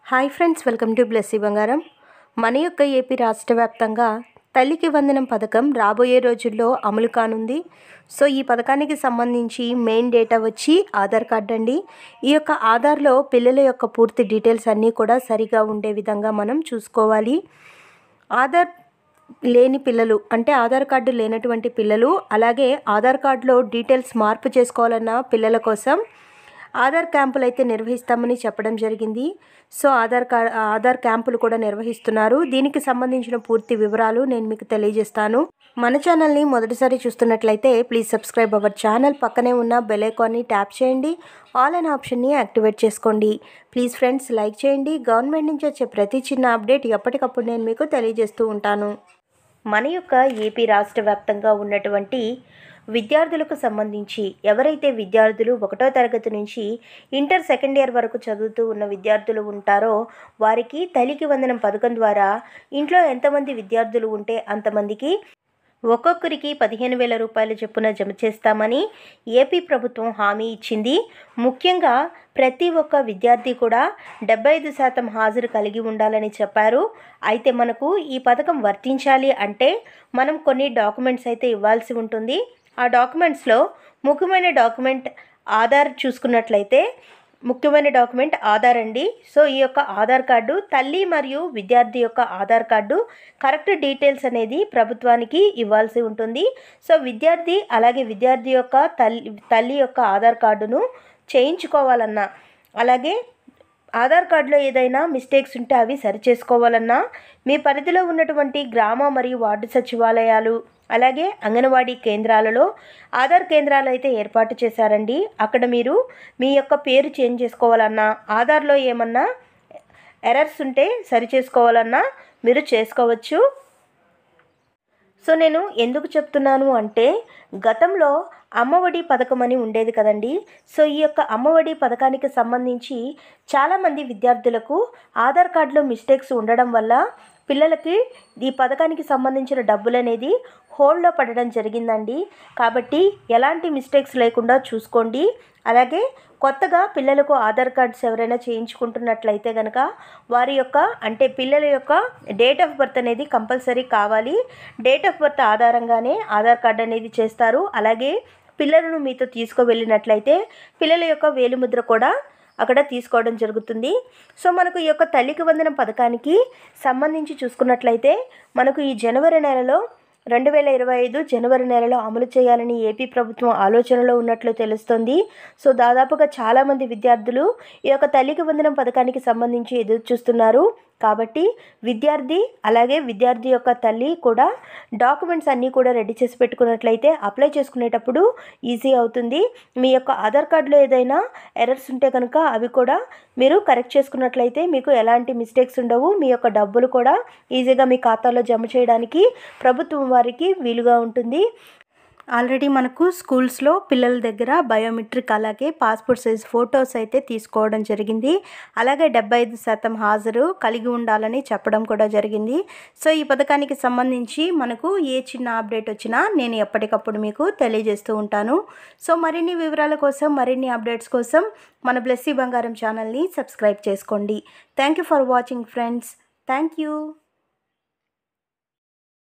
Hi friends, welcome to Blessy బంగారం. మన యొక్క ఏపీ రాష్ట్ర వ్యాప్తంగా తల్లికి వందనం పథకం రాబోయే రోజుల్లో అమలు కానుంది. సో ఈ పథకానికి సంబంధించి మెయిన్ డేటా వచ్చి ఆధార్ కార్డ్ అండి. ఈ యొక్క ఆధార్లో పిల్లల యొక్క పూర్తి డీటెయిల్స్ అన్నీ కూడా సరిగా ఉండే విధంగా మనం చూసుకోవాలి. ఆధార్ లేని పిల్లలు అంటే ఆధార్ కార్డు లేనటువంటి పిల్లలు, అలాగే ఆధార్ కార్డులో డీటెయిల్స్ మార్పు చేసుకోవాలన్న పిల్లల కోసం ఆధార్ క్యాంపులు అయితే నిర్వహిస్తామని చెప్పడం జరిగింది. సో ఆధార్ క్యాంపులు కూడా నిర్వహిస్తున్నారు. దీనికి సంబంధించిన పూర్తి వివరాలు నేను మీకు తెలియజేస్తాను. మన ఛానల్ని మొదటిసారి చూస్తున్నట్లయితే ప్లీజ్ సబ్స్క్రైబ్ అవర్ ఛానల్. పక్కనే ఉన్న బెల్ ఐకాన్ని ట్యాప్ చేయండి. ఆల్ అనే ఆప్షన్ని యాక్టివేట్ చేసుకోండి. ప్లీజ్ ఫ్రెండ్స్ లైక్ చేయండి. గవర్నమెంట్ నుంచి వచ్చే ప్రతి చిన్న అప్డేట్ ఎప్పటికప్పుడు నేను మీకు తెలియజేస్తూ ఉంటాను. మన యొక్క ఏపీ రాష్ట్ర వ్యాప్తంగా ఉన్నటువంటి విద్యార్థులకు సంబంధించి ఎవరైతే విద్యార్థులు 1వ తరగతి నుంచి ఇంటర్ సెకండ్ ఇయర్ వరకు చదువుతూ ఉన్న విద్యార్థులు ఉంటారో వారికి తల్లికి వందనం పథకం ద్వారా ఇంట్లో ఎంతమంది విద్యార్థులు ఉంటే అంతమందికి ఒక్కొక్కరికి 15,000 రూపాయల చొప్పున జమ చేస్తామని ఏపీ ప్రభుత్వం హామీ ఇచ్చింది. ముఖ్యంగా ప్రతి ఒక్క విద్యార్థి కూడా 75% హాజరు కలిగి ఉండాలని చెప్పారు. అయితే మనకు ఈ పథకం వర్తించాలి అంటే మనం కొన్ని డాక్యుమెంట్స్ అయితే ఇవ్వాల్సి ఉంటుంది. ఆ డాక్యుమెంట్స్లో ముఖ్యమైన డాక్యుమెంట్ ఆధార్ చూసుకున్నట్లయితే ముఖ్యమైన డాక్యుమెంట్ ఆధార్ అండి. సో ఈ యొక్క ఆధార్ కార్డు తల్లి మరియు విద్యార్థి యొక్క ఆధార్ కార్డు కరెక్ట్ డీటెయిల్స్ అనేది ప్రభుత్వానికి ఇవ్వాల్సి ఉంటుంది. సో విద్యార్థి అలాగే విద్యార్థి యొక్క తల్లి యొక్క ఆధార్ కార్డును చేయించుకోవాలన్నా, అలాగే ఆధార్ కార్డులో ఏదైనా మిస్టేక్స్ ఉంటే అవి సరిచేసుకోవాలన్నా మీ పరిధిలో ఉన్నటువంటి గ్రామ మరియు వార్డు సచివాలయాలు అలాగే అంగన్వాడీ కేంద్రాలలో ఆధార్ కేంద్రాలు అయితే ఏర్పాటు చేశారండి. అక్కడ మీరు మీ యొక్క పేరు చేంజ్ చేసుకోవాలన్నా, ఆధార్లో ఏమన్నా ఎర్రర్స్ ఉంటే సరి చేసుకోవాలన్నా మీరు చేసుకోవచ్చు. సో నేను ఎందుకు చెప్తున్నాను అంటే గతంలో అమ్మఒడి పథకం అని ఉండేది కదండి. సో ఈ యొక్క అమ్మఒడి పథకానికి సంబంధించి చాలామంది విద్యార్థులకు ఆధార్ కార్డులో మిస్టేక్స్ ఉండడం వల్ల పిల్లలకి ఈ పథకానికి సంబంధించిన డబ్బులు అనేది హోల్డ్లో పడడం జరిగిందండి. కాబట్టి ఎలాంటి మిస్టేక్స్ లేకుండా చూసుకోండి. అలాగే కొత్తగా పిల్లలకు ఆధార్ కార్డ్స్ ఎవరైనా చేయించుకుంటున్నట్లయితే కనుక వారి యొక్క అంటే పిల్లల యొక్క డేట్ ఆఫ్ బర్త్ అనేది కంపల్సరీ కావాలి. డేట్ ఆఫ్ బర్త్ ఆధారంగానే ఆధార్ కార్డ్ అనేది చేస్తారు. అలాగే పిల్లలను మీతో తీసుకువెళ్ళినట్లయితే పిల్లల యొక్క వేలిముద్ర కూడా అక్కడ తీసుకోవడం జరుగుతుంది. సో మనకు ఈ యొక్క తల్లికి వందనం పథకానికి సంబంధించి చూసుకున్నట్లయితే మనకు ఈ జనవరి నెలలో 2025 జనవరి నెలలో అమలు చేయాలని ఏపీ ప్రభుత్వం ఆలోచనలో ఉన్నట్లు తెలుస్తుంది. సో దాదాపుగా చాలామంది విద్యార్థులు ఈ యొక్క తల్లికి వందనం పథకానికి సంబంధించి ఎదురు చూస్తున్నారు. కాబట్టి విద్యార్థి అలాగే విద్యార్థి యొక్క తల్లి కూడా డాక్యుమెంట్స్ అన్నీ కూడా రెడీ చేసి పెట్టుకున్నట్లయితే అప్లై చేసుకునేటప్పుడు ఈజీ అవుతుంది. మీ యొక్క ఆధార్ కార్డులో ఏదైనా ఎర్రర్స్ ఉంటే కనుక అవి కూడా మీరు కరెక్ట్ చేసుకున్నట్లయితే మీకు ఎలాంటి మిస్టేక్స్ ఉండవు. మీ యొక్క డబ్బులు కూడా ఈజీగా మీ ఖాతాలో జమ చేయడానికి ప్రభుత్వం వారికి వీలుగా ఉంటుంది. ఆల్రెడీ మనకు స్కూల్స్లో పిల్లల దగ్గర బయోమెట్రిక్ అలాగే పాస్పోర్ట్ సైజ్ ఫొటోస్ అయితే తీసుకోవడం జరిగింది. అలాగే 75% హాజరు కలిగి ఉండాలని చెప్పడం కూడా జరిగింది. సో ఈ పథకానికి సంబంధించి మనకు ఏ చిన్న అప్డేట్ వచ్చినా నేను ఎప్పటికప్పుడు మీకు తెలియజేస్తూ ఉంటాను. సో మరిన్ని వివరాల కోసం మరిన్ని అప్డేట్స్ కోసం మన బ్లెస్సీ బంగారం ఛానల్ని సబ్స్క్రైబ్ చేసుకోండి. Thank you for watching friends. Thank you.